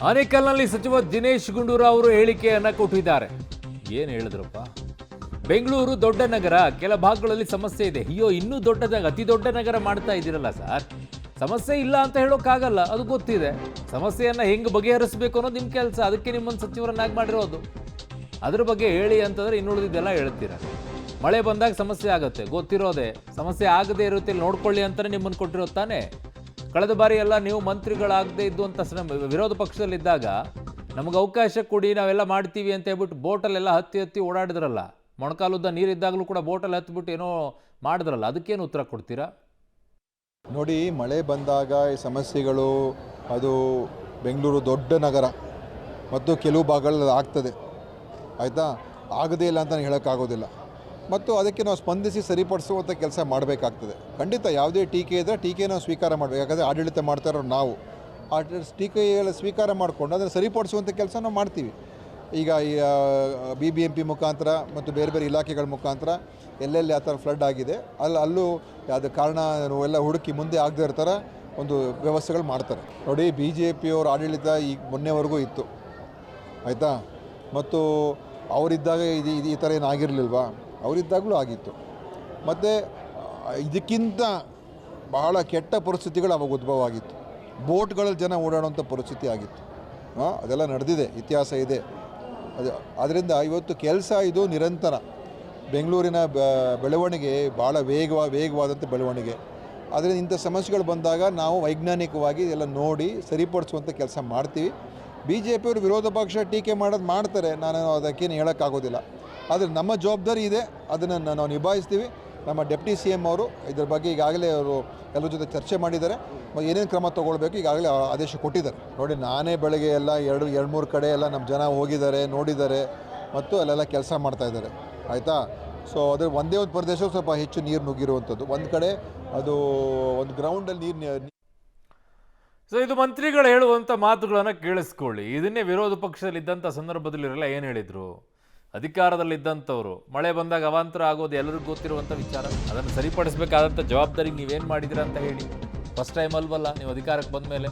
ಆನೇಕಲ್ನಲ್ಲಿ ಸಚಿವ ದಿನೇಶ್ ಗುಂಡೂರಾವ್ ಅವರು ಹೇಳಿಕೆಯನ್ನ ಕೊಟ್ಟಿದ್ದಾರೆ. ಏನು ಹೇಳಿದ್ರಪ್ಪ? ಬೆಂಗಳೂರು ದೊಡ್ಡ ನಗರ, ಕೆಲ ಭಾಗಗಳಲ್ಲಿ ಸಮಸ್ಯೆ ಇದೆ. ಅಯ್ಯೋ, ಇನ್ನೂ ದೊಡ್ಡದಾಗ ಅತಿ ದೊಡ್ಡ ನಗರ ಮಾಡ್ತಾ ಇದ್ದೀರಲ್ಲ ಸರ್. ಸಮಸ್ಯೆ ಇಲ್ಲ ಅಂತ ಹೇಳೋಕ್ಕಾಗಲ್ಲ, ಅದು ಗೊತ್ತಿದೆ. ಸಮಸ್ಯೆಯನ್ನ ಹೆಂಗೆ ಬಗೆಹರಿಸಬೇಕು ಅನ್ನೋದು ನಿಮ್ಮ ಕೆಲಸ. ಅದಕ್ಕೆ ನಿಮ್ಮನ್ನು ಸಚಿವರನ್ನಾಗಿ ಮಾಡಿರೋದು. ಅದ್ರ ಬಗ್ಗೆ ಹೇಳಿ ಅಂತಂದ್ರೆ ಇನ್ನುಳಿದಿದ್ದೆಲ್ಲ ಹೇಳ್ತೀರ. ಮಳೆ ಬಂದಾಗ ಸಮಸ್ಯೆ ಆಗುತ್ತೆ, ಗೊತ್ತಿರೋದೆ. ಸಮಸ್ಯೆ ಆಗದೆ ಇರುತ್ತೆ, ನೋಡ್ಕೊಳ್ಳಿ ಅಂತಾನೆ ನಿಮ್ಮನ್ನು ಕೊಟ್ಟಿರೋದು ತಾನೆ. ಕಳೆದ ಬಾರಿ ಎಲ್ಲ ನೀವು ಮಂತ್ರಿಗಳಾಗದೇ ಇದ್ದು ಅಂತ ವಿರೋಧ ಪಕ್ಷದಲ್ಲಿದ್ದಾಗ ನಮಗೆ ಅವಕಾಶ ಕೊಡಿ, ನಾವೆಲ್ಲ ಮಾಡ್ತೀವಿ ಅಂತ ಹೇಳ್ಬಿಟ್ಟು ಬೋಟಲ್ಲೆಲ್ಲ ಹತ್ತಿ ಓಡಾಡಿದ್ರಲ್ಲ. ಮೊಣಕಾಲುದ್ದ ನೀರಿದ್ದಾಗಲೂ ಕೂಡ ಬೋಟಲ್ಲಿ ಹತ್ಬಿಟ್ಟು ಏನೋ ಮಾಡಿದ್ರಲ್ಲ, ಅದಕ್ಕೇನು ಉತ್ತರ ಕೊಡ್ತೀರಾ? ನೋಡಿ, ಮಳೆ ಬಂದಾಗ ಈ ಸಮಸ್ಯೆಗಳು, ಅದು ಬೆಂಗಳೂರು ದೊಡ್ಡ ನಗರ ಮತ್ತು ಕೆಲವು ಭಾಗಗಳಲ್ಲಿ ಆಗ್ತದೆ, ಆಯಿತಾ. ಆಗದೇ ಇಲ್ಲ ಅಂತ ಹೇಳೋಕ್ಕಾಗೋದಿಲ್ಲ. ಮತ್ತು ಅದಕ್ಕೆ ನಾವು ಸ್ಪಂದಿಸಿ ಸರಿಪಡಿಸುವಂಥ ಕೆಲಸ ಮಾಡಬೇಕಾಗ್ತದೆ. ಖಂಡಿತ ಯಾವುದೇ ಟೀಕೆ ಇದ್ದರೆ ಟೀಕೆ ನಾವು ಸ್ವೀಕಾರ ಮಾಡಬೇಕು. ಯಾಕಂದರೆ ಆಡಳಿತ ಮಾಡ್ತಾ ಇರೋರು ನಾವು. ಆ ಟೀಕೆಗಳ ಸ್ವೀಕಾರ ಮಾಡಿಕೊಂಡು ಅದನ್ನು ಸರಿಪಡಿಸುವಂಥ ಕೆಲಸ ನಾವು ಮಾಡ್ತೀವಿ. ಈಗ ಈ BBMP ಮುಖಾಂತರ ಮತ್ತು ಬೇರೆ ಬೇರೆ ಇಲಾಖೆಗಳ ಮುಖಾಂತರ ಎಲ್ಲೆಲ್ಲಿ ಆ ಥರ ಫ್ಲಡ್ ಆಗಿದೆ ಅಲ್ಲೂ ಅದು ಕಾರಣ ಎಲ್ಲ ಹುಡುಕಿ ಮುಂದೆ ಆಗದೇ ಇರ್ತಾರ ಒಂದು ವ್ಯವಸ್ಥೆಗಳು ಮಾಡ್ತಾರೆ. ನೋಡಿ, BJP ಅವ್ರ ಆಡಳಿತ ಈಗ ಮೊನ್ನೆವರೆಗೂ ಇತ್ತು, ಆಯಿತಾ. ಮತ್ತು ಅವರಿದ್ದಾಗ ಈ ಥರ ಏನು ಆಗಿರಲಿಲ್ವಾ? ಅವರಿದ್ದಾಗಲೂ ಆಗಿತ್ತು. ಮತ್ತು ಇದಕ್ಕಿಂತ ಬಹಳ ಕೆಟ್ಟ ಪರಿಸ್ಥಿತಿಗಳು ಅವಾಗ ಉದ್ಭವ ಆಗಿತ್ತು. ಬೋಟ್ಗಳಲ್ಲಿ ಜನ ಓಡಾಡುವಂಥ ಪರಿಸ್ಥಿತಿ ಆಗಿತ್ತು. ಅದೆಲ್ಲ ನಡೆದಿದೆ, ಇತಿಹಾಸ ಇದೆ. ಅದರಿಂದ ಇವತ್ತು ಕೆಲಸ ಇದು ನಿರಂತರ. ಬೆಂಗಳೂರಿನ ಬೆಳವಣಿಗೆ ಭಾಳ ವೇಗವಾದಂಥ ಬೆಳವಣಿಗೆ. ಅದರಿಂದ ಇಂಥ ಸಮಸ್ಯೆಗಳು ಬಂದಾಗ ನಾವು ವೈಜ್ಞಾನಿಕವಾಗಿ ಎಲ್ಲ ನೋಡಿ ಸರಿಪಡಿಸುವಂಥ ಕೆಲಸ ಮಾಡ್ತೀವಿ. BJP ಅವರು ವಿರೋಧ ಪಕ್ಷ ಟೀಕೆ ಮಾಡ್ತಾರೆ, ನಾನು ಅದಕ್ಕೇನು ಹೇಳೋಕ್ಕಾಗೋದಿಲ್ಲ. ಆದರೆ ನಮ್ಮ ಜವಾಬ್ದಾರಿ ಇದೆ, ಅದನ್ನು ನಾವು ನಿಭಾಯಿಸ್ತೀವಿ. ನಮ್ಮ ಡೆಪ್ಟಿ CM ಅವರು ಇದ್ರ ಬಗ್ಗೆ ಈಗಾಗಲೇ ಅವರು ಎಲ್ಲರ ಜೊತೆ ಚರ್ಚೆ ಮಾಡಿದ್ದಾರೆ. ಏನೇನು ಕ್ರಮ ತೊಗೊಳ್ಬೇಕು ಈಗಾಗಲೇ ಆದೇಶ ಕೊಟ್ಟಿದ್ದಾರೆ. ನೋಡಿ, ನಾನೇ ಬೆಳಗ್ಗೆ ಎಲ್ಲ ಎರಡು ಮೂರು ಕಡೆ ಎಲ್ಲ ನಮ್ಮ ಜನ ಹೋಗಿದ್ದಾರೆ, ನೋಡಿದ್ದಾರೆ ಮತ್ತು ಅಲ್ಲೆಲ್ಲ ಕೆಲಸ ಮಾಡ್ತಾಯಿದ್ದಾರೆ, ಆಯಿತಾ. ಸೊ ಅದ್ರ ಒಂದೇ ಒಂದು ಪ್ರದೇಶ ಸ್ವಲ್ಪ ಹೆಚ್ಚು ನೀರು ನುಗ್ಗಿರುವಂಥದ್ದು. ಒಂದು ಕಡೆ ಅದು ಒಂದು ಗ್ರೌಂಡಲ್ಲಿ ನೀರು. ಸೊ ಇದು ಮಂತ್ರಿಗಳು ಹೇಳುವಂಥ ಮಾತುಗಳನ್ನು ಕೇಳಿಸ್ಕೊಳ್ಳಿ. ಇದನ್ನೇ ವಿರೋಧ ಪಕ್ಷದಲ್ಲಿದ್ದಂಥ ಸಂದರ್ಭದಲ್ಲಿರಲ್ಲ ಏನು ಹೇಳಿದರು? ಅಧಿಕಾರದಲ್ಲಿದ್ದಂಥವ್ರು ಮಳೆ ಬಂದಾಗ ಅವಾಂತರ ಆಗೋದು ಎಲ್ಲರಿಗೂ ಗೊತ್ತಿರುವಂಥ ವಿಚಾರ. ಅದನ್ನು ಸರಿಪಡಿಸಬೇಕಾದಂಥ ಜವಾಬ್ದಾರಿ ನೀವೇನು ಮಾಡಿದ್ದೀರಾ ಅಂತ ಹೇಳಿ. ಫಸ್ಟ್ ಟೈಮ್ ಅಲ್ವಲ್ಲ ನೀವು ಅಧಿಕಾರಕ್ಕೆ ಬಂದ ಮೇಲೆ.